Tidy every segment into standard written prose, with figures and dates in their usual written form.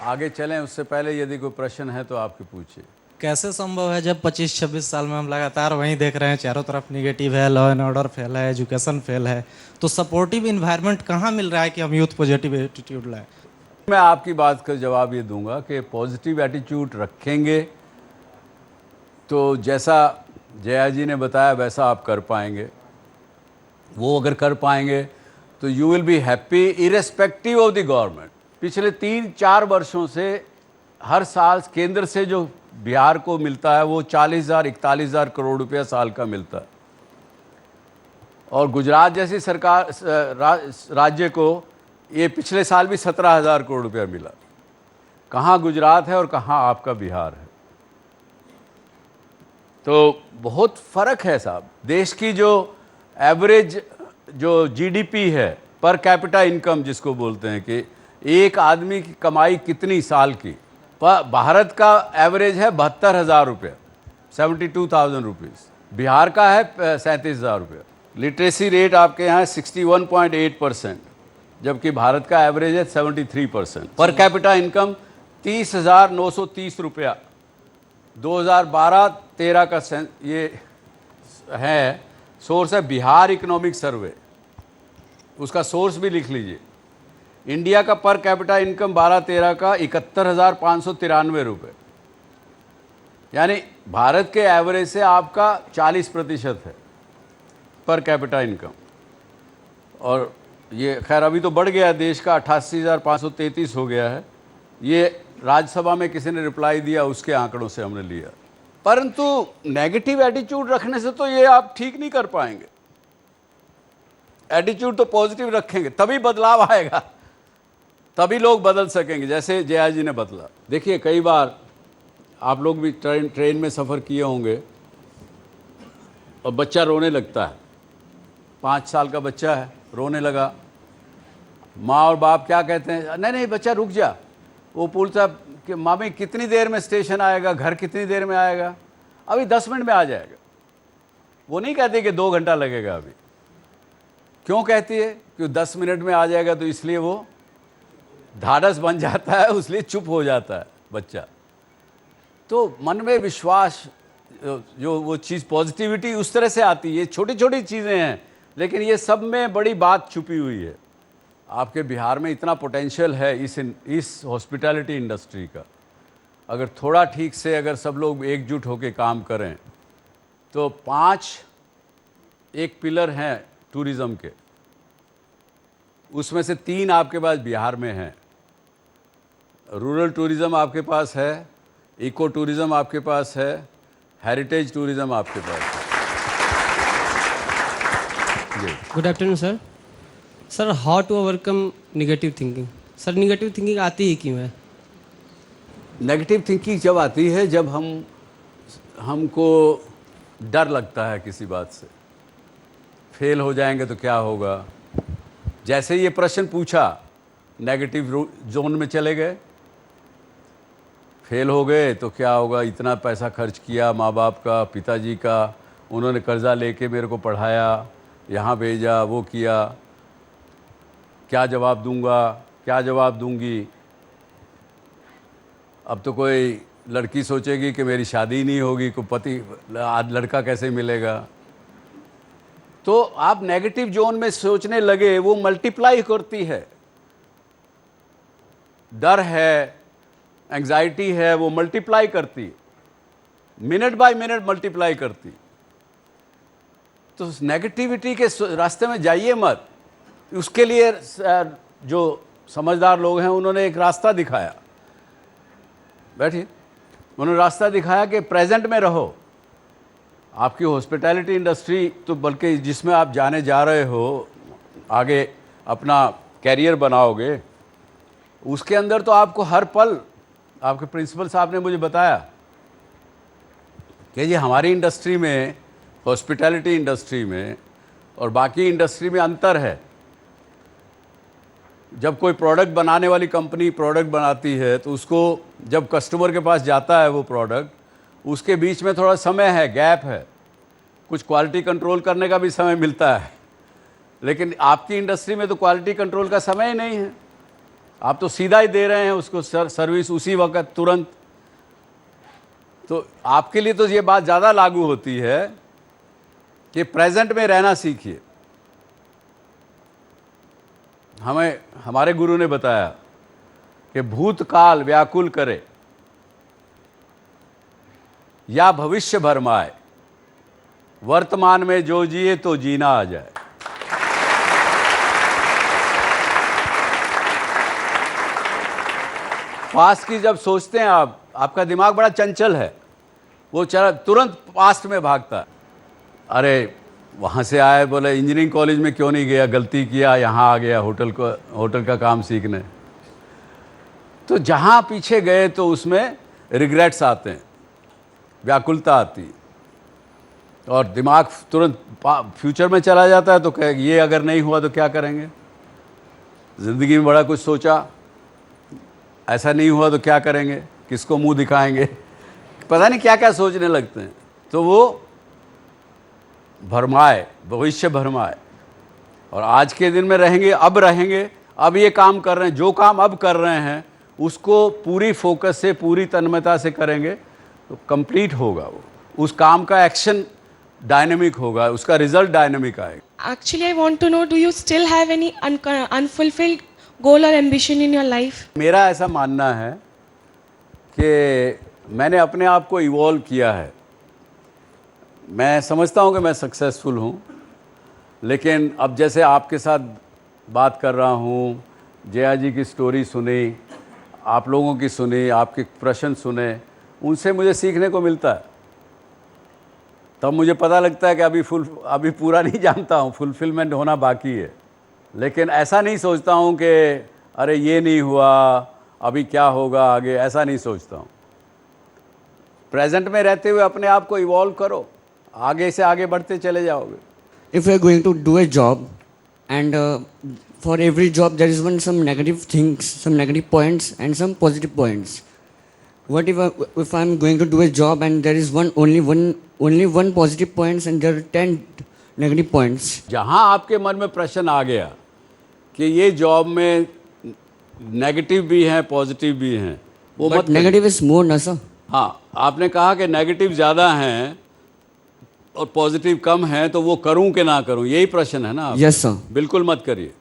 आगे चलें उससे पहले यदि कोई प्रश्न है तो आपके पूछिए। कैसे संभव है जब 25-26 साल में हम लगातार वहीं देख रहे हैं, चारों तरफ निगेटिव है, लॉ एंड ऑर्डर फेल है, एजुकेशन फेल है, तो सपोर्टिव इन्वायरमेंट कहाँ मिल रहा है कि हम यूथ पॉजिटिव एटीट्यूड लाएं? मैं आपकी बात का जवाब ये दूंगा कि पॉजिटिव एटीट्यूड रखेंगे तो जैसा जया जी ने बताया वैसा आप कर पाएंगे। वो अगर कर पाएंगे तो you will be happy irrespective of the government. पिछले 3-4 वर्षों से हर साल केंद्र से जो बिहार को मिलता है वो 40,000-41,000 करोड़ रुपया साल का मिलता है, और गुजरात जैसी सरकार राज्य को ये पिछले साल भी 17,000 करोड़ रुपया मिला। कहाँ गुजरात है और कहाँ आपका बिहार है? तो बहुत फ़र्क है साहब। देश की जो एवरेज जो जीडीपी है, पर कैपिटा इनकम जिसको बोलते हैं कि एक आदमी की कमाई कितनी साल की, भारत का एवरेज है 72,000 रुपये, 72,000 रुपीज़। बिहार का है 37,000 रुपये। लिटरेसी रेट आपके यहाँ 61.8%, जबकि भारत का एवरेज है 73%। पर कैपिटा इनकम 30,930 रुपया 2012-13 का ये है। सोर्स है बिहार इकोनॉमिक सर्वे, उसका सोर्स भी लिख लीजिए। इंडिया का पर कैपिटा इनकम 12-13 का 71,593 रुपये, यानी भारत के एवरेज से आपका 40% है पर कैपिटा इनकम। और ये खैर अभी तो बढ़ गया, देश का 88,533 हो गया है। ये राज्यसभा में किसी ने रिप्लाई दिया, उसके आंकड़ों से हमने लिया। परंतु नेगेटिव एटीट्यूड रखने से तो ये आप ठीक नहीं कर पाएंगे। एटीट्यूड तो पॉजिटिव रखेंगे तभी बदलाव आएगा, तभी लोग बदल सकेंगे, जैसे जया जी ने बदला। देखिए कई बार आप लोग भी ट्रेन में सफ़र किए होंगे और बच्चा रोने लगता है, 5 साल का बच्चा है, रोने लगा। माँ और बाप क्या कहते हैं? नहीं नहीं बच्चा रुक जा। वो पूछता कि मामी कितनी देर में स्टेशन आएगा, घर कितनी देर में आएगा? अभी 10 मिनट में आ जाएगा। वो नहीं कहती कि 2 घंटा लगेगा अभी। क्यों कहती है कि 10 मिनट में आ जाएगा? तो इसलिए वो ढाढ़स बन जाता है, इसलिए चुप हो जाता है बच्चा। तो मन में विश्वास, जो वो चीज़ पॉजिटिविटी उस तरह से आती है। ये छोटी छोटी चीज़ें हैं, लेकिन ये सब में बड़ी बात छुपी हुई है। आपके बिहार में इतना पोटेंशियल है इस हॉस्पिटैलिटी इंडस्ट्री का। अगर थोड़ा ठीक से अगर सब लोग एकजुट होकर काम करें तो 5 एक पिलर हैं टूरिज़्म के, उसमें से 3 आपके पास बिहार में हैं। रूरल टूरिज़्म आपके पास है, इको टूरिज़्म आपके पास है, हेरिटेज टूरिज़्म आपके पास है। Good afternoon sir. Sir how to overcome negative thinking? Sir negative thinking आती ही क्यों है? नेगेटिव थिंकिंग जब आती है जब हमको डर लगता है किसी बात से, फेल हो जाएंगे तो क्या होगा। जैसे ये प्रश्न पूछा, नेगेटिव जोन में चले गए, फेल हो गए तो क्या होगा, इतना पैसा खर्च किया माँ बाप का, पिताजी का, उन्होंने कर्जा लेके मेरे को पढ़ाया, यहाँ भेजा, वो किया, क्या जवाब दूंगा, क्या जवाब दूंगी। अब तो कोई लड़की सोचेगी कि मेरी शादी नहीं होगी, कोई पति लड़का कैसे मिलेगा। तो आप नेगेटिव जोन में सोचने लगे, वो मल्टीप्लाई करती है। डर है, एंग्जाइटी है, वो मल्टीप्लाई करती, मिनट बाय मिनट मल्टीप्लाई करती। तो नेगेटिविटी के रास्ते में जाइए मत। उसके लिए जो समझदार लोग हैं उन्होंने एक रास्ता दिखाया। बैठिए, उन्होंने रास्ता दिखाया कि प्रेजेंट में रहो। आपकी हॉस्पिटैलिटी इंडस्ट्री तो बल्कि जिसमें आप जाने जा रहे हो, आगे अपना कैरियर बनाओगे, उसके अंदर तो आपको हर पल, आपके प्रिंसिपल साहब ने मुझे बताया कि ये हमारी इंडस्ट्री में, हॉस्पिटैलिटी इंडस्ट्री में और बाकी इंडस्ट्री में अंतर है। जब कोई प्रोडक्ट बनाने वाली कंपनी प्रोडक्ट बनाती है तो उसको जब कस्टमर के पास जाता है वो प्रोडक्ट, उसके बीच में थोड़ा समय है, गैप है, कुछ क्वालिटी कंट्रोल करने का भी समय मिलता है। लेकिन आपकी इंडस्ट्री में तो क्वालिटी कंट्रोल का समय ही नहीं है। आप तो सीधा ही दे रहे हैं उसको सर्विस उसी वक्त तुरंत। तो आपके लिए तो ये बात ज़्यादा लागू होती है कि प्रेजेंट में रहना सीखिए। हमें हमारे गुरु ने बताया कि भूतकाल व्याकुल करे या भविष्य भरमाए, वर्तमान में जो जिए तो जीना आ जाए। पास्ट की जब सोचते हैं आप, आपका दिमाग बड़ा चंचल है, वो तुरंत पास्ट में भागता है। अरे वहाँ से आए, बोले इंजीनियरिंग कॉलेज में क्यों नहीं गया, गलती किया, यहाँ आ गया होटल का काम सीखने। तो जहाँ पीछे गए तो उसमें रिग्रेट्स आते हैं, व्याकुलता आती है, और दिमाग तुरंत फ्यूचर में चला जाता है। तो कहे ये अगर नहीं हुआ तो क्या करेंगे, ज़िंदगी में बड़ा कुछ सोचा, ऐसा नहीं हुआ तो क्या करेंगे, किसको मुंह दिखाएंगे, पता नहीं क्या क्या सोचने लगते हैं। तो वो भरमाए, भविष्य भरमाए, और आज के दिन में रहेंगे, अब ये काम कर रहे हैं, जो काम अब कर रहे हैं उसको पूरी फोकस से, पूरी तन्मयता से करेंगे तो कंप्लीट होगा। वो उस काम का एक्शन डायनेमिक होगा, उसका रिजल्ट डायनेमिक आएगा। Actually, I want to know, do you still have any unfulfilled goal or ambition in your life? मेरा ऐसा मानना है कि मैंने अपने आप को इवॉल्व किया है। मैं समझता हूँ कि मैं सक्सेसफुल हूँ, लेकिन अब जैसे आपके साथ बात कर रहा हूँ, जया जी की स्टोरी सुनी, आप लोगों की सुनी, आपके प्रश्न सुने, उनसे मुझे सीखने को मिलता है। तब मुझे पता लगता है कि अभी पूरा नहीं जानता हूँ, फुलफिलमेंट होना बाकी है। लेकिन ऐसा नहीं सोचता हूँ कि अरे ये नहीं हुआ, अभी क्या होगा आगे, ऐसा नहीं सोचता हूँ। प्रेजेंट में रहते हुए अपने आप को इवॉल्व करो, आगे से आगे बढ़ते चले जाओगे। If you are going to do a job and for every job there is some negative things, some negative points and some positive points. What if I'm going to do a job and there is only one positive points and there are 10 negative points? जहाँ आपके मन में प्रश्न आ गया कि ये job में negative भी हैं, पॉजिटिव भी हैं, वो But negative is more, ना sir? हाँ, आपने कहा कि नेगेटिव ज़्यादा हैं और पॉजिटिव कम है, तो वो करूं कि ना करूं, यही प्रश्न है ना। Yes sir. बिल्कुल मत करिए।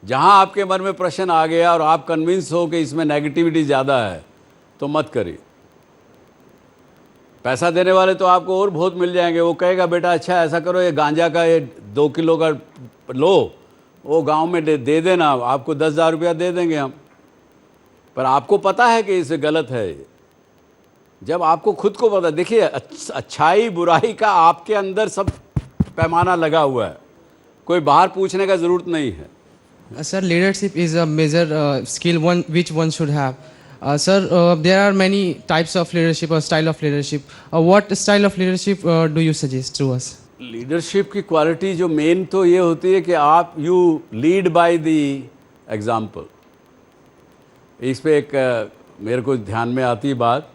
जहां आपके मन में प्रश्न आ गया और आप कन्विंस हो कि इसमें नेगेटिविटी ज़्यादा है, तो मत करिए। पैसा देने वाले तो आपको और बहुत मिल जाएंगे। वो कहेगा बेटा अच्छा ऐसा करो, ये गांजा का ये 2 किलो का लो, वो गांव में दे देना, आपको 10,000 रुपया दे देंगे हम। पर आपको पता है कि इसे गलत है। जब आपको खुद को पता, देखिए अच्छाई बुराई का आपके अंदर सब पैमाना लगा हुआ है, कोई बाहर पूछने का ज़रूरत नहीं है। Sir, leadership is a major skill which one should have. Sir, there are many types of leadership or style of leadership. What style of leadership do you suggest to us? Leadership की quality जो main तो ये होती है कि आप you lead by the example. इस पे एक मेरे को ध्यान में आती बात,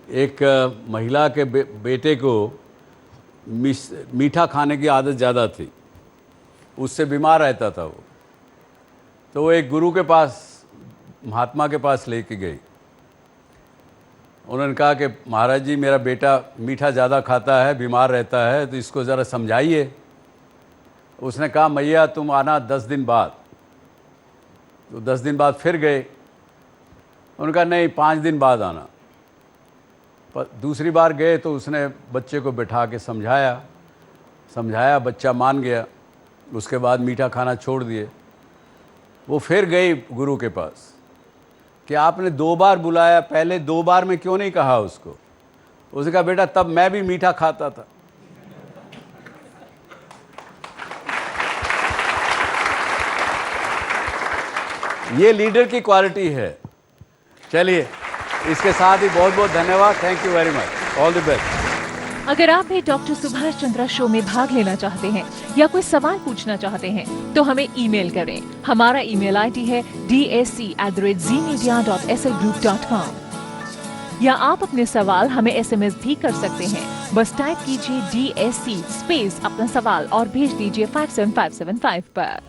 एक महिला के बेटे को मीठा खाने की आदत ज़्यादा थी, उससे बीमार रहता था वो। तो वो एक गुरु के पास, महात्मा के पास लेके गई। उन्होंने कहा कि महाराज जी मेरा बेटा मीठा ज़्यादा खाता है, बीमार रहता है, तो इसको ज़रा समझाइए। उसने कहा मैया तुम आना 10 दिन बाद। तो 10 दिन बाद फिर गए। उन्होंने कहा नहीं 5 दिन बाद आना। पर दूसरी बार गए तो उसने बच्चे को बिठा के समझाया, बच्चा मान गया। उसके बाद मीठा खाना छोड़ दिए। वो फिर गई गुरु के पास कि आपने 2 बार बुलाया, पहले 2 बार में क्यों नहीं कहा उसको। उसने कहा बेटा तब मैं भी मीठा खाता था। ये लीडर की क्वालिटी है। चलिए इसके साथ ही बहुत बहुत धन्यवाद। Thank you very much. All the best. अगर आप भी डॉक्टर सुभाष चंद्रा शो में भाग लेना चाहते हैं या कोई सवाल पूछना चाहते हैं तो हमें ईमेल करें। hamaरा ईमेल आईडी है dsc@zmedia.slgroup.com या आप अपने सवाल हमें SMS भी कर सकते हैं। बस टाइप कीजिए DSC स्पेस अपना सवाल और भेज दीजिए 57575 पर।